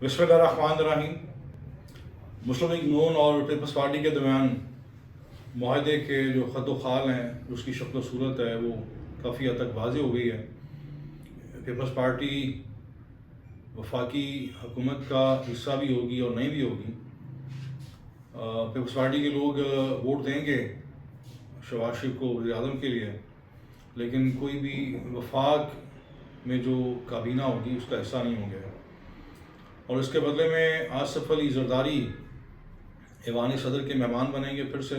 بسم اللہ الرحمن الرحیم۔ مسلم لیگ نون اور پیپلز پارٹی کے درمیان معاہدے کے جو خط و خال ہیں، اس کی شکل و صورت ہے، وہ کافی حد تک واضح ہو گئی ہے۔ پیپلز پارٹی وفاقی حکومت کا حصہ بھی ہوگی اور نہیں بھی ہوگی۔ پیپلز پارٹی کے لوگ ووٹ دیں گے شہباز شریف کو وزیر اعظم کے لیے، لیکن کوئی بھی وفاق میں جو کابینہ ہوگی اس کا حصہ نہیں ہوں گے، اور اس کے بدلے میں آصف علی زرداری ایوان صدر کے مہمان بنیں گے پھر سے،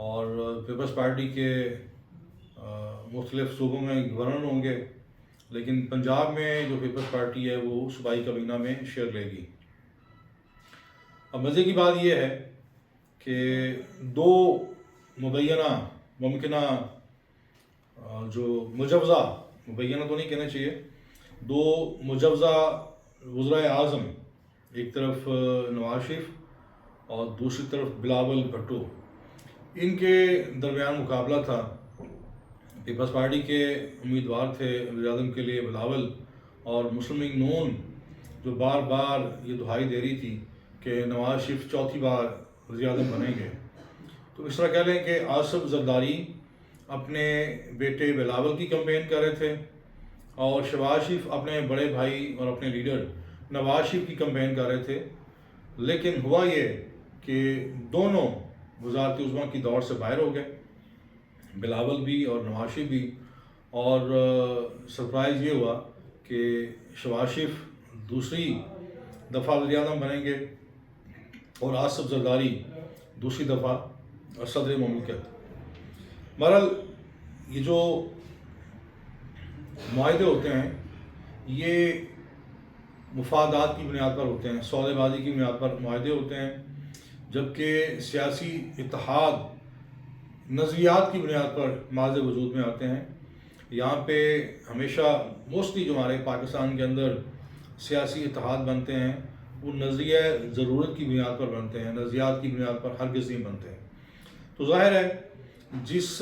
اور پیپلز پارٹی کے مختلف صوبوں میں گورنر ہوں گے، لیکن پنجاب میں جو پیپلز پارٹی ہے وہ صوبائی کابینہ میں شیئر لے گی۔ اب مزے کی بات یہ ہے کہ دو ممکنہ جو مجوزہ تو نہیں کہنا چاہیے، دو مجوزہ وزرائے اعظم، ایک طرف نواز شریف اور دوسری طرف بلاول بھٹو، ان کے درمیان مقابلہ تھا۔ پیپلز پارٹی کے امیدوار تھے وزیر اعظم کے لیے بلاول، اور مسلم لیگ نون جو بار بار یہ دہائی دے رہی تھی کہ نواز شریف چوتھی بار وزیر اعظم بنیں گے۔ تو اس طرح کہہ لیں کہ آصف زرداری اپنے بیٹے بلاول کی کمپین کر رہے تھے، اور شہباز شریف اپنے بڑے بھائی اور اپنے لیڈر نواز شریف کی کمپین کر رہے تھے۔ لیکن ہوا یہ کہ دونوں وزارت عظمیٰ کی دوڑ سے باہر ہو گئے، بلاول بھی اور نواز شریف بھی، اور سرپرائز یہ ہوا کہ شہباز شریف دوسری دفعہ وزیر اعظم بنیں گے اور آصف زرداری دوسری دفعہ صدر مملکت۔ بہرحال یہ جو معاہدے ہوتے ہیں یہ مفادات کی بنیاد پر ہوتے ہیں، سودے بازی کی بنیاد پر معاہدے ہوتے ہیں، جبکہ سیاسی اتحاد نظریات کی بنیاد پر معاہدے وجود میں آتے ہیں۔ یہاں پہ ہمیشہ موسٹلی جو ہمارے پاکستان کے اندر سیاسی اتحاد بنتے ہیں وہ نظریہ ضرورت کی بنیاد پر بنتے ہیں، نظریات کی بنیاد پر ہرگز نہیں بنتے ہیں۔ تو ظاہر ہے جس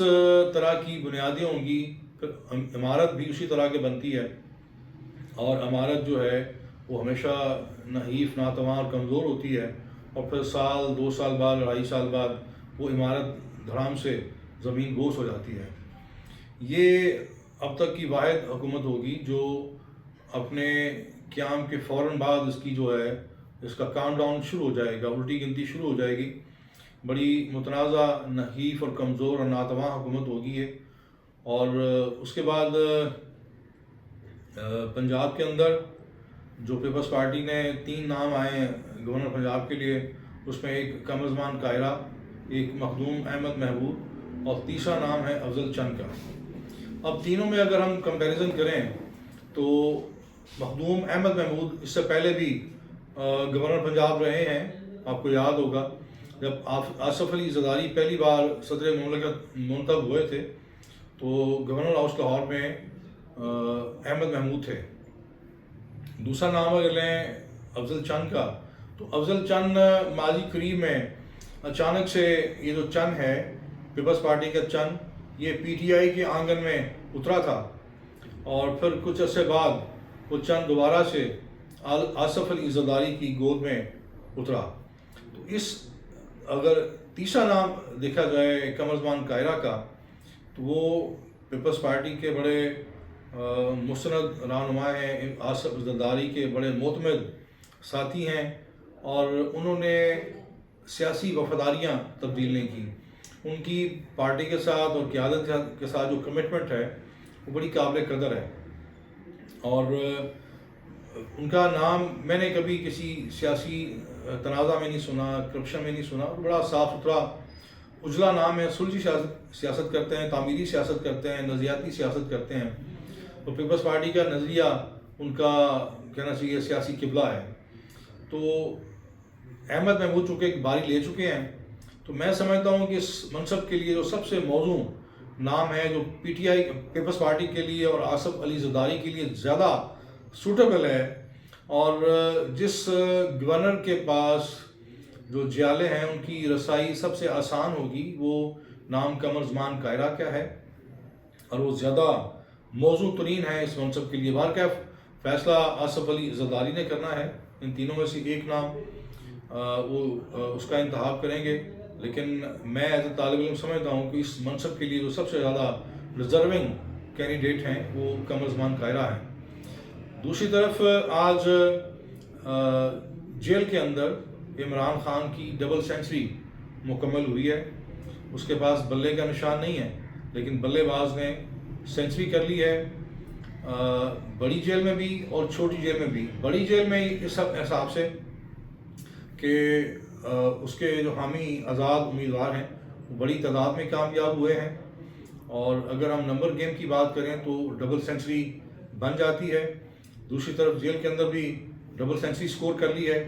طرح کی بنیادیں ہوں گی پھر عمارت بھی اسی طرح کے بنتی ہے، اور عمارت جو ہے وہ ہمیشہ نحیف، ناتواں اور کمزور ہوتی ہے، اور پھر سال، 2 سال بعد، 2.5 سال بعد وہ عمارت دھڑام سے زمین بوس ہو جاتی ہے۔ یہ اب تک کی واحد حکومت ہوگی جو اپنے قیام کے فوراً بعد اس کی جو ہے اس کا کاؤنٹ ڈاؤن شروع ہو جائے گا، الٹی گنتی شروع ہو جائے گی۔ بڑی متنازع، نحیف اور کمزور اور ناتواں حکومت ہوگی یہ۔ اور اس کے بعد پنجاب کے اندر جو پیپلز پارٹی نے 3 نام آئے ہیں گورنر پنجاب کے لیے، اس میں ایک قمر زمان کائرہ، ایک مخدوم احمد محبوب، اور تیسرا نام ہے افضل چند کا۔ اب تینوں میں اگر ہم کمپیریزن کریں تو مخدوم احمد محمود اس سے پہلے بھی گورنر پنجاب رہے ہیں۔ آپ کو یاد ہوگا جب آصف علی زرداری پہلی بار صدر مملکت منتخب ہوئے تھے تو گورنر ہاؤس لاہور میں احمد محمود تھے۔ دوسرا نام اگر لیں افضل چند کا، تو افضل چند ماضی قریب میں اچانک سے یہ جو چند ہے پیپلز پارٹی کا چند، یہ پی ٹی آئی کے آنگن میں اترا تھا، اور پھر کچھ عرصے بعد وہ چند دوبارہ سے آصف علی زرداری کی گود میں اترا۔ تو اس اگر تیسرا نام دیکھا جائے قمر زمان کائرہ کا، تو وہ پیپلز پارٹی کے بڑے مستند رہنما ہیں، آصف زرداری کے بڑے معتمد ساتھی ہیں، اور انہوں نے سیاسی وفاداریاں تبدیل نہیں کی۔ ان کی پارٹی کے ساتھ اور قیادت کے ساتھ جو کمٹمنٹ ہے وہ بڑی قابل قدر ہے، اور ان کا نام میں نے کبھی کسی سیاسی تنازع میں نہیں سنا، کرپشن میں نہیں سنا۔ بڑا صاف ستھرا اجلا نام ہے، سلجھی سیاست کرتے ہیں، تعمیری سیاست کرتے ہیں، نظریاتی سیاست کرتے ہیں۔ تو پیپلز پارٹی کا نظریہ ان کا کہنا چاہیے سیاسی قبلہ ہے۔ تو احمد محمود چونکہ ایک باری لے چکے ہیں، تو میں سمجھتا ہوں کہ اس منصب کے لیے جو سب سے موزوں نام ہے، جو P T I peoples party کے لیے اور آصف علی زرداری کے لیے زیادہ سوٹیبل ہے، اور جس گورنر کے پاس جو جیالے ہیں ان کی رسائی سب سے آسان ہوگی، وہ نام قمر زمان کائرہ کا ہے، اور وہ زیادہ موزوں ترین ہے اس منصب کے لیے۔ بہرکیف فیصلہ آصف علی زرداری نے کرنا ہے، ان تینوں میں سے ایک نام وہ اس کا انتخاب کریں گے، لیکن میں ایز اے طالب علم سمجھتا ہوں کہ اس منصب کے لیے جو سب سے زیادہ ڈیزرونگ کینڈیڈیٹ ہیں وہ قمر زمان قاہرہ ہیں۔ دوسری طرف آج جیل کے اندر عمران خان کی ڈبل سینچری مکمل ہوئی ہے۔ اس کے پاس بلے کا نشان نہیں ہے، لیکن بلے باز نے سینچری کر لی ہے، بڑی جیل میں بھی اور چھوٹی جیل میں بھی۔ بڑی جیل میں اس حساب سے کہ اس کے جو حامی آزاد امیدوار ہیں وہ بڑی تعداد میں کامیاب ہوئے ہیں، اور اگر ہم نمبر گیم کی بات کریں تو ڈبل سینچری بن جاتی ہے۔ دوسری طرف جیل کے اندر بھی ڈبل سینچری سکور کر لی ہے۔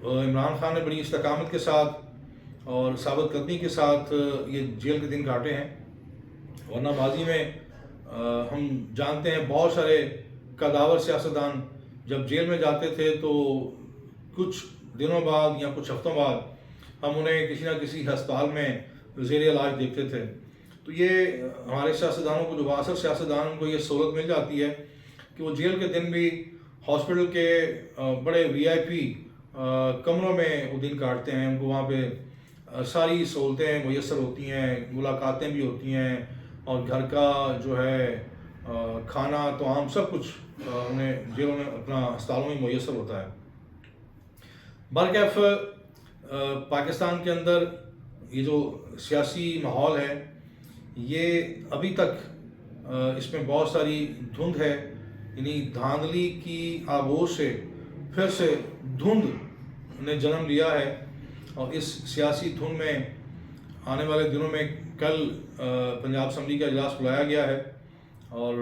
عمران خان نے بڑی استقامت کے ساتھ اور ثابت قدمی کے ساتھ یہ جیل کے دن کاٹے ہیں، ورنہ ماضی میں ہم جانتے ہیں بہت سارے قداور سیاستدان جب جیل میں جاتے تھے تو کچھ دنوں بعد یا کچھ ہفتوں بعد ہم انہیں کسی نہ کسی ہسپتال میں زیر علاج دیکھتے تھے۔ تو یہ ہمارے سیاستدانوں کو، جو بااثر سیاستدان، ان کو یہ سہولت مل جاتی ہے کہ وہ جیل کے دن بھی ہاسپٹل کے بڑے وی آئی پی کمروں میں وہ دن کاٹتے ہیں۔ ان کو وہاں پہ ساری سہولتیں میسر ہوتی ہیں، ملاقاتیں بھی ہوتی ہیں، اور گھر کا جو ہے کھانا طعام سب کچھ انہیں جیلوں میں اپنا ہسپتالوں میں میسر ہوتا ہے۔ برکیف پاکستان کے اندر یہ جو سیاسی ماحول ہے یہ ابھی تک اس میں بہت ساری دھند ہے، یعنی دھاندلی کی آغوش سے پھر سے دھند نے جنم لیا ہے، اور اس سیاسی دھند میں آنے والے دنوں میں کل پنجاب اسمبلی کا اجلاس بلایا گیا ہے، اور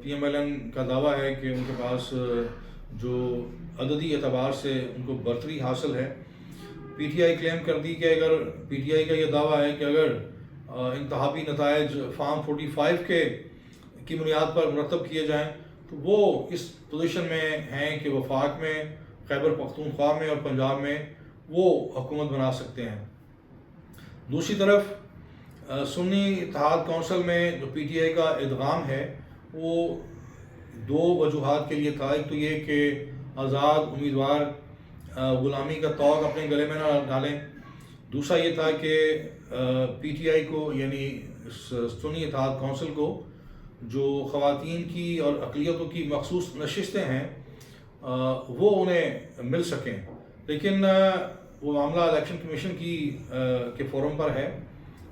پی ایم ایل این کا دعویٰ ہے کہ ان کے پاس جو عددی اعتبار سے ان کو برتری حاصل ہے۔ پی ٹی آئی کلیم کر دی کہ اگر پی ٹی آئی کا یہ دعویٰ ہے کہ اگر انتخابی نتائج فارم 45 کی بنیاد پر مرتب کیے جائیں تو وہ اس پوزیشن میں ہیں کہ وفاق میں، خیبر پختونخوا میں اور پنجاب میں وہ حکومت بنا سکتے ہیں۔ دوسری طرف سنی اتحاد کونسل میں جو پی ٹی آئی کا ادغام ہے وہ دو وجوہات کے لیے تھا۔ ایک تو یہ کہ آزاد امیدوار غلامی کا طوق اپنے گلے میں نہ ڈالیں، دوسرا یہ تھا کہ پی ٹی آئی کو، یعنی سنی اتحاد کونسل کو، جو خواتین کی اور اقلیتوں کی مخصوص نشستیں ہیں وہ انہیں مل سکیں، لیکن وہ معاملہ الیکشن کمیشن کے فورم پر ہے۔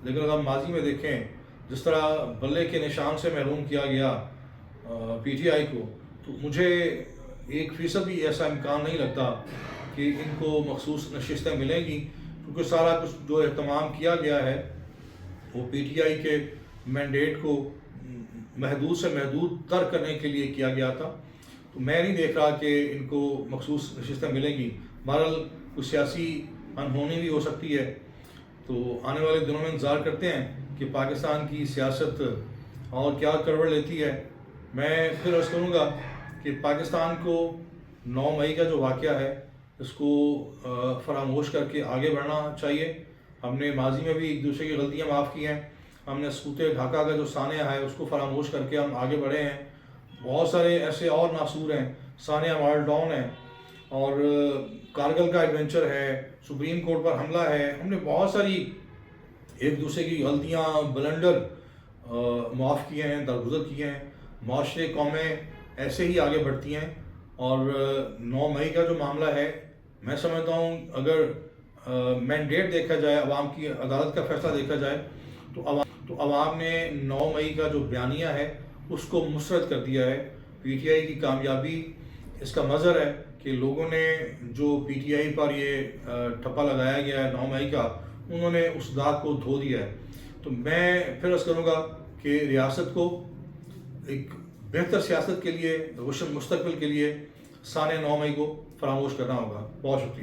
لیکن اگر ہم ماضی میں دیکھیں جس طرح بلے کے نشان سے محروم کیا گیا پی ٹی آئی کو، تو مجھے 1% بھی ایسا امکان نہیں لگتا کہ ان کو مخصوص نشستیں ملیں گی، کیونکہ سارا کچھ جو اہتمام کیا گیا ہے وہ پی ٹی آئی کے مینڈیٹ کو محدود سے محدود تر کرنے کے لیے کیا گیا تھا۔ تو میں نہیں دیکھ رہا کہ ان کو مخصوص نشستیں ملیں گی۔ بہرحال کچھ سیاسی انہونی بھی ہو سکتی ہے، تو آنے والے دنوں میں انتظار کرتے ہیں کہ پاکستان کی سیاست اور کیا کروڑ لیتی ہے۔ میں پھر عرض کروں گا کہ پاکستان کو 9 مئی کا جو واقعہ ہے اس کو فراموش کر کے آگے بڑھنا چاہیے۔ ہم نے ماضی میں بھی ایک دوسرے کی غلطیاں معاف کی ہیں، ہم نے سقوط ڈھاکہ کا جو سانحہ ہے اس کو فراموش کر کے ہم آگے بڑھے ہیں۔ بہت سارے ایسے اور ناصور ہیں، سانحہ مال ڈاؤن ہے، اور کارگل کا ایڈونچر ہے، سپریم کورٹ پر حملہ ہے۔ ہم نے بہت ساری ایک دوسرے کی غلطیاں، بلنڈر معاف کیے ہیں، درگزر کیے ہیں۔ معاشرے، قومیں ایسے ہی آگے بڑھتی ہیں، اور 9 مئی کا جو معاملہ ہے میں سمجھتا ہوں اگر مینڈیٹ دیکھا جائے، عوام کی عدالت کا فیصلہ دیکھا جائے تو عوام نے 9 مئی کا جو بیانیہ ہے اس کو مسترد کر دیا ہے۔ پی ٹی آئی کی کامیابی اس کا مظہر ہے کہ لوگوں نے جو پی ٹی آئی پر یہ ٹھپا لگایا گیا ہے 9 مئی کا، انہوں نے اس داغ کو دھو دیا ہے۔ تو میں پھر عرض کروں گا کہ ریاست کو ایک بہتر سیاست کے لیے، روشن مستقبل کے لیے سانحہ 9 مئی کو فراموش کرنا ہوگا۔ بہت شکریہ۔